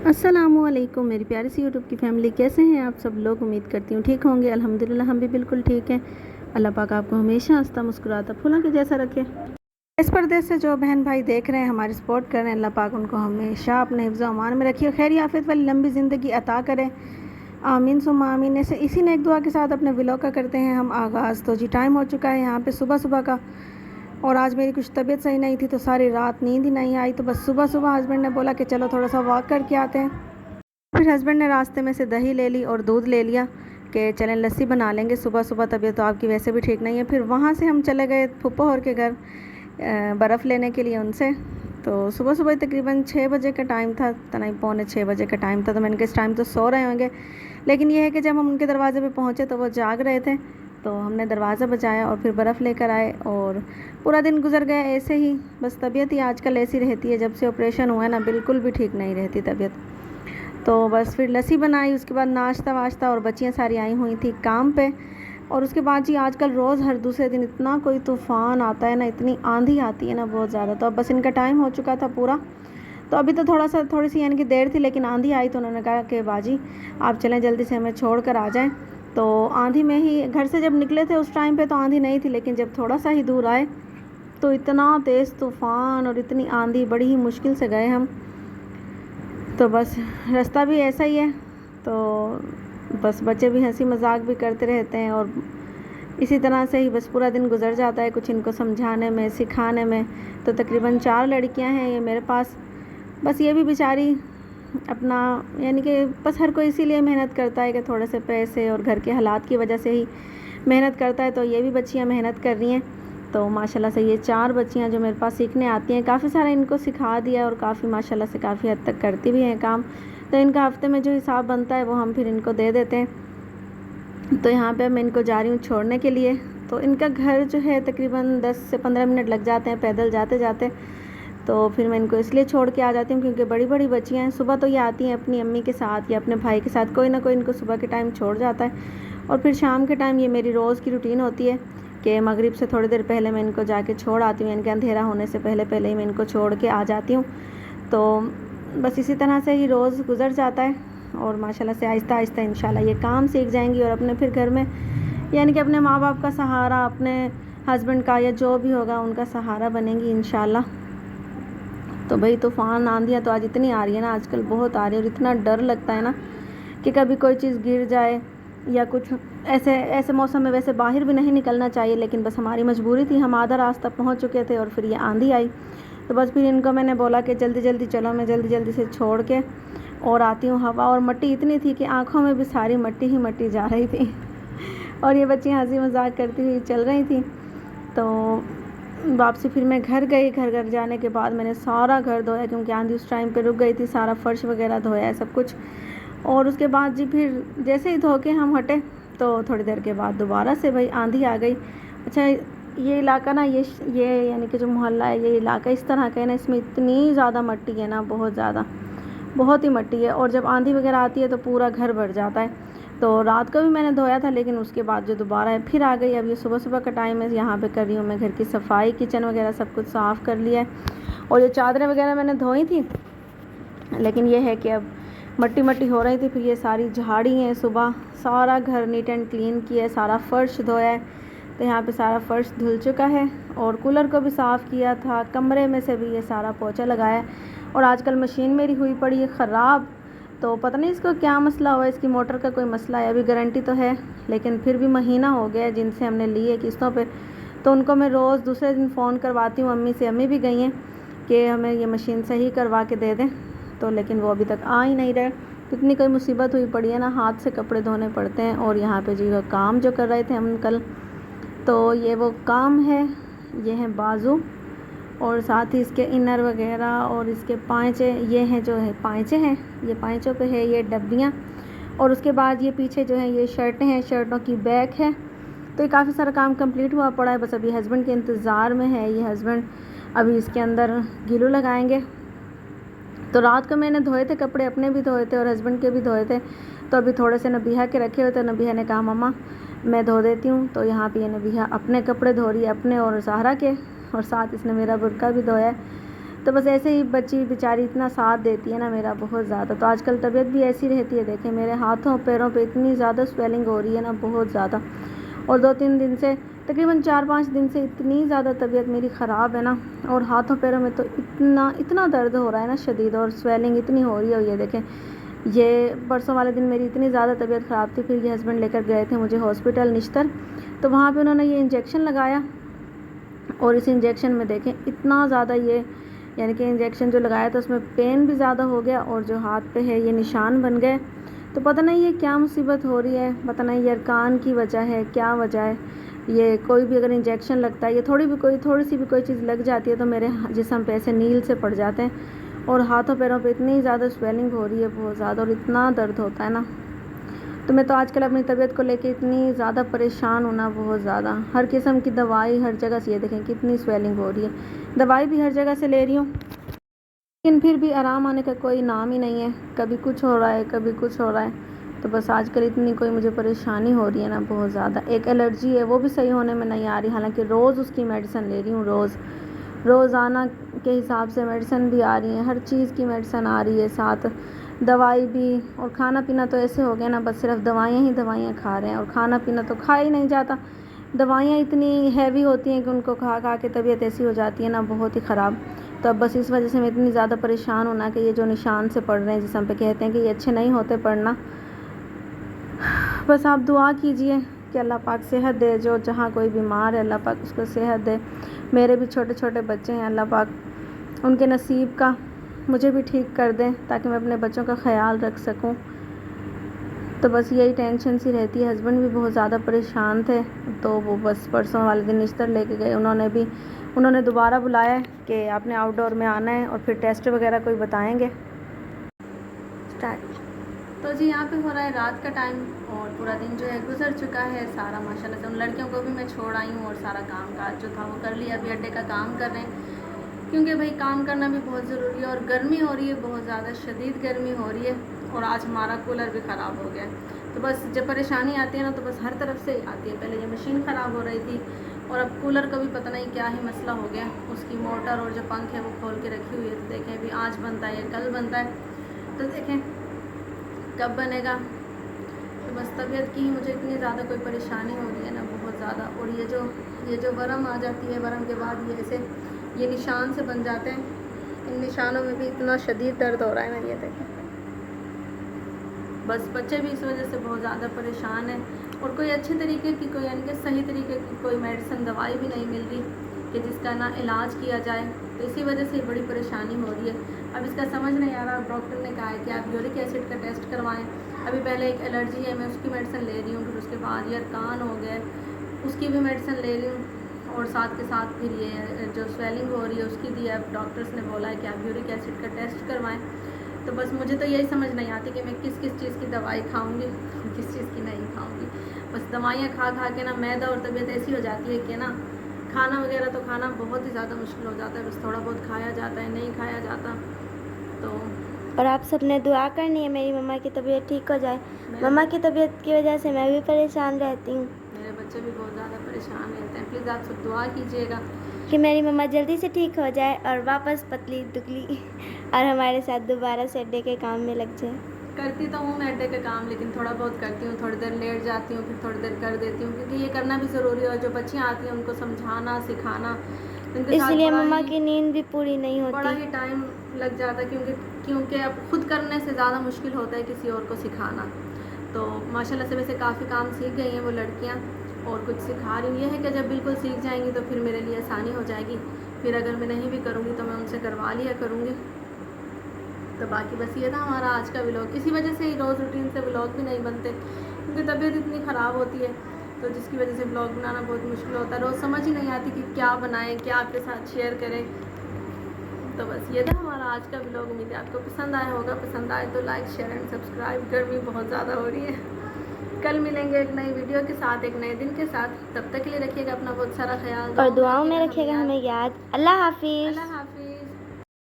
अस्सलामुअलैकुम मेरी प्यारी सी यूट्यूब की फ़ैमिली, कैसे हैं आप सब लोग। उम्मीद करती हूँ ठीक होंगे। अल्हम्दुलिल्लाह हम भी बिल्कुल ठीक हैं। अल्लाह पाक आपको हमेशा हंसता मुस्कुराता फूलों के जैसा रखे। इस पर्दे से जो बहन भाई देख रहे हैं, हमारी सपोर्ट कर रहे हैं, अल्लाह पाक उनको हमेशा अपने हिफ्ज़ अमान में रखिए, खैर आफियत वाली लंबी ज़िंदगी अता करे। आमीन सुम्मा आमीन। ऐसे इसी ने एक दुआ के साथ अपने व्लॉग का करते हैं हम आगाज़। तो जी टाइम हो चुका है यहाँ पे सुबह सुबह का, और आज मेरी कुछ तबीयत सही नहीं थी तो सारी रात नींद ही नहीं आई। तो बस सुबह सुबह हस्बैंड ने बोला कि चलो थोड़ा सा वॉक करके आते हैं। फिर हस्बैंड ने रास्ते में से दही ले ली और दूध ले लिया कि चलें लस्सी बना लेंगे सुबह सुबह, तबीयत तो आपकी वैसे भी ठीक नहीं है। फिर वहाँ से हम चले गए फूफो और के घर बर्फ़ लेने के लिए उनसे। तो सुबह सुबह तकरीबन 6 बजे का टाइम था, नहीं पौने 6 बजे का टाइम था। तो मैंने कहा इस टाइम तो सो रहे होंगे, लेकिन यह है कि जब हम उनके दरवाज़े पे पहुँचे तो वो जाग रहे थे। तो हमने दरवाज़ा बजाया और फिर बर्फ़ लेकर आए और पूरा दिन गुजर गया ऐसे ही। बस तबीयत ही आजकल ऐसी रहती है, जब से ऑपरेशन हुआ है ना बिल्कुल भी ठीक नहीं रहती तबीयत। तो बस फिर लस्सी बनाई, उसके बाद नाश्ता वाश्ता, और बच्चियाँ सारी आई हुई थी काम पे। और उसके बाद जी आजकल रोज़ हर दूसरे दिन इतना कोई तूफ़ान आता है ना, इतनी आंधी आती है ना बहुत ज़्यादा। तो अब बस इनका टाइम हो चुका था पूरा। तो अभी तो थोड़ी सी यानी कि देर थी, लेकिन आंधी आई तो उन्होंने कहा कि बाजी आप चलें जल्दी से, हमें छोड़ कर आ जाएँ। तो आंधी में ही घर से जब निकले थे उस टाइम पे तो आंधी नहीं थी, लेकिन जब थोड़ा सा ही दूर आए तो इतना तेज़ तूफ़ान और इतनी आंधी, बड़ी ही मुश्किल से गए हम। तो बस रास्ता भी ऐसा ही है। तो बस बच्चे भी हंसी मजाक भी करते रहते हैं और इसी तरह से ही बस पूरा दिन गुजर जाता है कुछ इनको समझाने में सिखाने में। तो तकरीबन 4 लड़कियां हैं ये मेरे पास। बस ये भी बेचारी अपना यानी कि बस हर कोई इसीलिए मेहनत करता है कि थोड़े से पैसे और घर के हालात की वजह से ही मेहनत करता है। तो ये भी बच्चियाँ मेहनत कर रही हैं। तो माशाल्लाह से ये 4 बच्चियाँ जो मेरे पास सीखने आती हैं, काफ़ी सारा इनको सिखा दिया और काफ़ी माशाल्लाह से काफ़ी हद तक करती भी हैं काम। तो इनका हफ्ते में जो हिसाब बनता है वो हम फिर इनको दे देते हैं। तो यहाँ पे मैं इनको जा रही हूँ छोड़ने के लिए। तो इनका घर जो है तकरीबन 10 से 15 मिनट लग जाते हैं पैदल जाते जाते। तो फिर मैं इनको इसलिए छोड़ के आ जाती हूँ क्योंकि बड़ी बड़ी बच्चियाँ हैं। सुबह तो ये आती हैं अपनी अम्मी के साथ या अपने भाई के साथ, कोई ना कोई इनको सुबह के टाइम छोड़ जाता है। और फिर शाम के टाइम ये मेरी रोज़ की रूटीन होती है कि मगरिब से थोड़ी देर पहले मैं इनको जाके छोड़ आती हूँ, इनके अंधेरा होने से पहले पहले ही मैं इनको छोड़ के आ जाती हूँ। तो बस इसी तरह से ही रोज़ गुजर जाता है। और माशाल्लाह से आहिस्ता आहिस्ता इंशाल्लाह ये काम सीख जाएंगी और अपने फिर घर में यानी कि अपने माँ बाप का सहारा, अपने हस्बैंड का या जो भी होगा उनका सहारा बनेंगी इंशाल्लाह। तो भाई तूफ़ान आंधियाँ तो आज इतनी आ रही है ना, आजकल बहुत आ रही है और इतना डर लगता है ना कि कभी कोई चीज़ गिर जाए या कुछ। ऐसे ऐसे मौसम में वैसे बाहर भी नहीं निकलना चाहिए, लेकिन बस हमारी मजबूरी थी, हम आधा रास्ता पहुंच चुके थे और फिर ये आंधी आई। तो बस फिर इनको मैंने बोला कि जल्दी जल्दी चलो, मैं जल्दी जल्दी से छोड़ के और आती हूँ। हवा और मट्टी इतनी थी कि आँखों में भी सारी मट्टी ही मट्टी जा रही थी और ये बच्ची हंसी मजाक करती हुई चल रही थी। तो वापसी फिर मैं घर गई। घर जाने के बाद मैंने सारा घर धोया क्योंकि आंधी उस टाइम पे रुक गई थी, सारा फर्श वगैरह धोया है सब कुछ। और उसके बाद जी फिर जैसे ही धो के हम हटे तो थोड़ी देर के बाद दोबारा से भाई आंधी आ गई। अच्छा ये इलाका ना, ये यानी कि जो मोहल्ला है, ये इलाका इस तरह का है ना, इसमें इतनी ज़्यादा मट्टी है ना, बहुत ज़्यादा, बहुत ही मट्टी है। और जब आंधी वगैरह आती है तो पूरा घर भर जाता है। तो रात को भी मैंने धोया था, लेकिन उसके बाद जो दोबारा है फिर आ गई। अब ये सुबह सुबह का टाइम है, यहाँ पे कर रही हूँ मैं घर की सफाई, किचन वगैरह सब कुछ साफ़ कर लिया है। और ये चादरें वगैरह मैंने धोई थी, लेकिन ये है कि अब मट्टी मट्टी हो रही थी। फिर ये सारी झाड़ी है, सुबह सारा घर नीट एंड क्लीन किया है, सारा फ़र्श धोया है। तो यहाँ पे सारा फ़र्श धुल चुका है और कूलर को भी साफ़ किया था, कमरे में से भी ये सारा पोछा लगाया। और आजकल मशीन मेरी हुई पड़ी है ख़राब, तो पता नहीं इसको क्या मसला हुआ, इसकी मोटर का कोई मसला है। अभी गारंटी तो है, लेकिन फिर भी महीना हो गया जिनसे हमने ली है किस्तों पे। तो उनको मैं रोज़ दूसरे दिन फ़ोन करवाती हूँ अम्मी से, अम्मी भी गई हैं कि हमें ये मशीन सही करवा के दे दें। तो लेकिन वो अभी तक आ ही नहीं रहे। इतनी कोई मुसीबत हुई पड़ी है ना, हाथ से कपड़े धोने पड़ते हैं। और यहाँ पे जी काम जो कर रहे थे हम कल, तो ये वो काम है, ये है बाजू और साथ ही इसके इनर वगैरह और इसके पाँचे, ये हैं जो है पाँचे हैं, ये पाँचों पे है ये डब्बियाँ। और उसके बाद ये पीछे जो है ये शर्टें हैं, शर्टों की बैक है। तो ये काफ़ी सारा काम कंप्लीट हुआ पड़ा है, बस अभी हस्बैंड के इंतज़ार में है। ये हस्बैंड अभी इसके अंदर गीलू लगाएंगे। तो रात को मैंने धोए थे कपड़े, अपने भी धोए थे और हस्बैंड के भी धोए थे। तो अभी थोड़े से नबीहा के रखे हुए थे, नबीहा ने कहा मम्मा मैं धो देती हूँ। तो यहाँ पे ये नबीहा अपने कपड़े धो रही है, अपने और सहारा के, और साथ इसने मेरा बुर्का भी धोया है। तो बस ऐसे ही बच्ची बेचारी इतना साथ देती है ना मेरा, बहुत ज़्यादा। तो आजकल तबीयत भी ऐसी रहती है, देखें मेरे हाथों पैरों पे इतनी ज़्यादा स्वेलिंग हो रही है ना, बहुत ज़्यादा। और 2-3 दिन से, तकरीबन 4-5 दिन से इतनी ज़्यादा तबीयत मेरी ख़राब है ना, और हाथों पैरों में तो इतना दर्द हो रहा है ना शदीद, और स्वेलिंग इतनी हो रही है। ये देखें, ये परसों वाले दिन मेरी इतनी ज़्यादा तबीयत ख़राब थी, फिर ये हस्बैंड लेकर गए थे मुझे हॉस्पिटल निश्तर। तो वहाँ पे उन्होंने ये इंजेक्शन लगाया, और इस इंजेक्शन में देखें इतना ज़्यादा ये, यानी कि इंजेक्शन जो लगाया था उसमें पेन भी ज़्यादा हो गया, और जो हाथ पे है ये निशान बन गए। तो पता नहीं ये क्या मुसीबत हो रही है, पता नहीं ये कान की वजह है, क्या वजह है। ये कोई भी अगर इंजेक्शन लगता है, ये थोड़ी सी भी कोई चीज़ लग जाती है तो मेरे जिस्म पे ऐसे नील से पड़ जाते हैं, और हाथों पैरों पे इतनी ज़्यादा स्वेलिंग हो रही है, बहुत ज़्यादा, और इतना दर्द होता है ना। तो मैं तो आजकल अपनी तबीयत को लेके इतनी ज़्यादा परेशान हूँ ना, बहुत ज़्यादा। हर किस्म की दवाई हर जगह से, ये देखें कितनी स्वेलिंग हो रही है, दवाई भी हर जगह से ले रही हूँ, लेकिन फिर भी आराम आने का कोई नाम ही नहीं है। कभी कुछ हो रहा है, कभी कुछ हो रहा है। तो बस आजकल इतनी कोई मुझे परेशानी हो रही है ना, बहुत ज़्यादा। एक एलर्जी है, वो भी सही होने में नहीं आ रही, हालांकि रोज़ उसकी मेडिसिन ले रही हूँ, रोज़ाना के हिसाब से मेडिसिन भी आ रही है, हर चीज़ की मेडिसिन आ रही है, साथ दवाई भी। और खाना पीना तो ऐसे हो गया ना, बस सिर्फ दवाइयाँ ही दवाइयाँ खा रहे हैं, और खाना पीना तो खा ही नहीं जाता। दवाइयाँ इतनी हैवी होती हैं कि उनको खा खा के तबीयत ऐसी हो जाती है ना, बहुत ही ख़राब। तो अब बस इस वजह से मैं इतनी ज़्यादा परेशान हूँ ना, कि ये जो निशान से पड़ रहे हैं जिसम पे, कहते हैं कि ये अच्छे नहीं होते पड़ना। बस आप दुआ कीजिए कि अल्लाह पाक सेहत दे, जो जहाँ कोई बीमार है अल्लाह पाक उसको सेहत दे। मेरे भी छोटे छोटे बच्चे हैं, अल्लाह पाक उनके नसीब का मुझे भी ठीक कर दें, ताकि मैं अपने बच्चों का ख्याल रख सकूं। तो बस यही टेंशन सी रहती है। हस्बैंड भी बहुत ज़्यादा परेशान थे, तो वो बस परसों वाले दिन निश्तर लेके गए। उन्होंने दोबारा बुलाया है कि आपने आउटडोर में आना है, और फिर टेस्ट वगैरह कोई बताएंगे। स्टार्ट। तो जी यहाँ पे हो रहा है रात का टाइम, और पूरा दिन जो है गुजर चुका है सारा, माशाल्लाह से। उन लड़कियों को भी मैं छोड़ आई हूँ, और सारा काम काज जो था वो कर लिया। अभी अड्डे का काम कर रहे हैं, क्योंकि भाई काम करना भी बहुत ज़रूरी है। और गर्मी हो रही है, बहुत ज़्यादा शदीद गर्मी हो रही है, और आज हमारा कूलर भी ख़राब हो गया है। तो बस जब परेशानी आती है ना, तो बस हर तरफ से आती है। पहले ये मशीन ख़राब हो रही थी, और अब कूलर का भी पता नहीं क्या ही मसला हो गया, उसकी मोटर और जो पंख है वो खोल के रखी हुई है। तो देखें अभी आज बनता है या कल बनता है, तो देखें कब बनेगा। तो बस तबीयत की ही मुझे इतनी ज़्यादा कोई परेशानी हो रही है ना, बहुत ज़्यादा। और ये जो वरम आ जाती है, वरम के बाद ये ऐसे ये निशान से बन जाते हैं, इन निशानों में भी इतना शदीद दर्द हो रहा है ना, ये देखें। बस बच्चे भी इस वजह से बहुत ज़्यादा परेशान हैं, और कोई अच्छे तरीके की, कोई यानी कि सही तरीके की कोई मेडिसिन दवाई भी नहीं मिल रही कि जिसका ना इलाज किया जाए। तो इसी वजह से बड़ी परेशानी हो रही है। अब इसका समझ नहीं आ रहा। डॉक्टर ने कहा है कि आप यूरिक एसिड का टेस्ट करवाएं। अभी पहले एक एलर्जी है, मैं उसकी मेडिसिन ले रही हूँ, फिर उसके बाद यार कान हो गए, उसकी भी मेडिसिन ले रही हूँ, और साथ के साथ फिर ये जो स्वेलिंग हो रही है उसकी भी। अब डॉक्टर्स ने बोला है कि आप यूरिक एसिड का टेस्ट करवाएं। तो बस मुझे तो यही समझ नहीं आती कि मैं किस किस चीज़ की दवाई खाऊंगी, किस चीज़ की नहीं खाऊंगी। बस दवाइयाँ खा खा के ना मैदा और तबीयत ऐसी हो जाती है कि ना खाना वगैरह तो खाना बहुत ही ज़्यादा मुश्किल हो जाता है। बस थोड़ा बहुत खाया जाता है, नहीं खाया जाता। तो और आप सबने दुआ करनी है मेरी मम्मा की तबीयत ठीक हो जाए। मम्मा की तबीयत की वजह से मैं भी परेशान रहती हूँ। मेरे बच्चे भी बहुत ज़्यादा परेशान रहते हैं। प्लीज़ आप सब दुआ कीजिएगा कि मेरी मम्मा जल्दी से ठीक हो जाए और वापस पतली दुबली और हमारे साथ दोबारा से अड्डे के काम में लग जाए। करती तो हूँ मैं अड्डे का काम, लेकिन थोड़ा बहुत करती हूँ, थोड़ी देर लेट जाती हूँ, फिर थोड़ी देर कर देती हूँ, क्योंकि ये करना भी ज़रूरी है। और जो बच्चियाँ आती हैं उनको समझाना सिखाना, इसलिए मम्मा की नींद भी पूरी नहीं होती, बड़ा ही टाइम लग जाता है, क्योंकि अब खुद करने से ज़्यादा मुश्किल होता है किसी और को सिखाना। तो माशाल्लाह से वैसे काफ़ी काम सीख गई हैं वो लड़कियाँ, और कुछ सिखा रही हूँ। ये है कि जब बिल्कुल सीख जाएंगी तो फिर मेरे लिए आसानी हो जाएगी। फिर अगर मैं नहीं भी करूँगी तो मैं उनसे करवा लिया करूँगी। तो बाकी बस ये था हमारा आज का व्लॉग। इसी वजह से ही रोज़ रूटीन से व्लॉग भी नहीं बनते, क्योंकि तबीयत इतनी ख़राब होती है, तो जिसकी वजह से व्लॉग बनाना बहुत मुश्किल होता है। रोज़ समझ ही नहीं आती कि क्या बनाएं, क्या आपके साथ शेयर करें। तो बस ये था हमारा आज का व्लॉग। उम्मीद है आपको पसंद आया होगा। पसंद आए तो लाइक शेयर एंड सब्सक्राइब। गर्मी बहुत ज़्यादा हो रही है। कल मिलेंगे एक नई वीडियो के साथ, एक नए दिन के साथ। तब तक के लिए रखिएगा अपना बहुत सारा ख्याल और दुआओं में रखिएगा हमें याद। अल्लाह हाफिज़। अल्लाह हाफिज़।